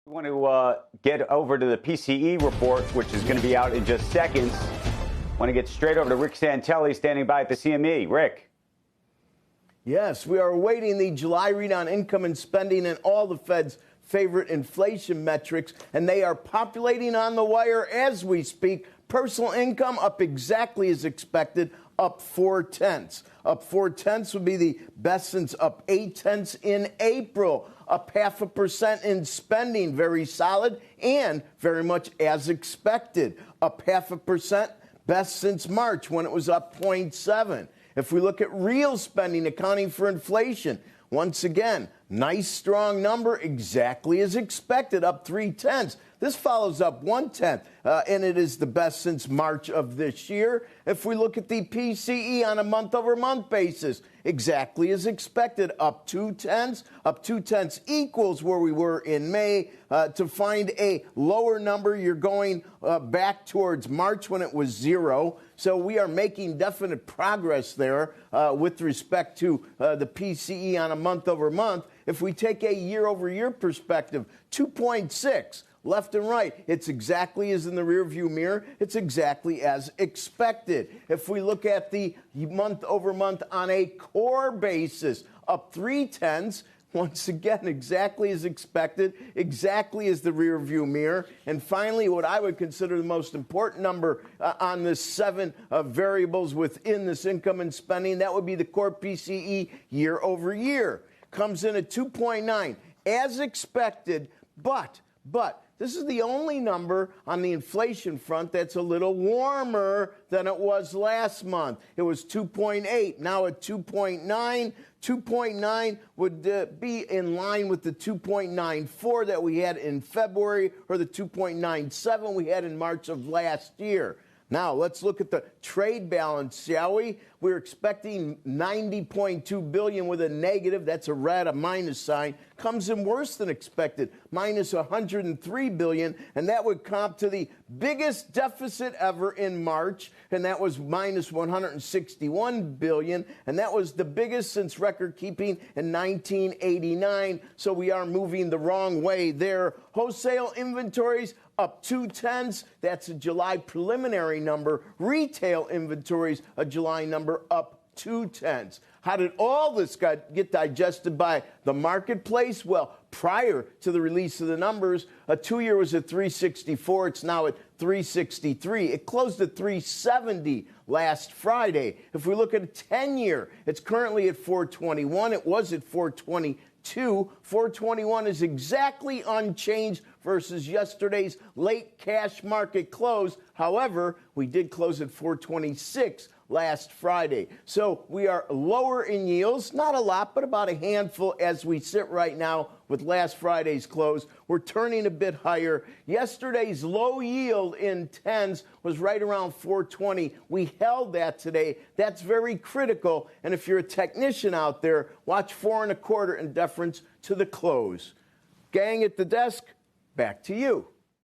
We want to get over to the PCE report, which is going to be out in just seconds. Want to get straight over to Rick Santelli, standing by at the CME. Rick. Yes, we are awaiting the July read on income and spending and all the Fed's favorite inflation metrics, and they are populating on the wire as we speak. Personal income up exactly as expected, up 0.4. Up 0.4 would be the best since up 0.8 in April. Up 0.5% in spending, very solid and very much as expected. Up 0.5%, best since March when it was up 0.7. If we look at real spending accounting for inflation, once again, nice strong number, exactly as expected, up 0.3. This follows up 0.1, and it is the best since March of this year. If we look at the PCE on a month-over-month basis, exactly as expected, up 0.2. Up 0.2 equals where we were in May. To find a lower number, you're going back towards March when it was 0. So we are making definite progress there with respect to the PCE on a month-over-month. If we take a year-over-year perspective, 2.6. Left and right, it's exactly as in the rearview mirror. It's exactly as expected. If we look at the month over month on a core basis, up 0.3. Once again, exactly as expected, exactly as the rearview mirror. And finally, what I would consider the most important number on the 7 variables within this income and spending, that would be the core PCE year over year. Comes in at 2.9, as expected, but this is the only number on the inflation front that's a little warmer than it was last month. It was 2.8, now at 2.9. 2.9 would be in line with the 2.94 that we had in February or the 2.97 we had in March of last year. Now, let's look at the trade balance, shall we? We're expecting $90.2 billion with a negative. That's a red, a minus sign. Comes in worse than expected, minus $103 billion, and that would comp to the biggest deficit ever in March, and that was minus $161 billion, and that was the biggest since record keeping in 1989. So we are moving the wrong way there. Wholesale inventories up 0.2. That's a July preliminary number. Retail inventories, a July number, up 0.2. How did all this get digested by the marketplace? Well, prior to the release of the numbers, a 2-year was at 364. It's now at 363. It closed at 370 last Friday. If we look at a 10-year, it's currently at 421. It was at 422. 421 is exactly unchanged versus yesterday's late cash market close. However, we did close at 426 last Friday. So we are lower in yields, not a lot, but about a handful as we sit right now with last Friday's close. We're turning a bit higher. Yesterday's low yield in 10s was right around 420. We held that today. That's very critical. And if you're a technician out there, watch 4.25 in deference to the close. Gang at the desk, back to you.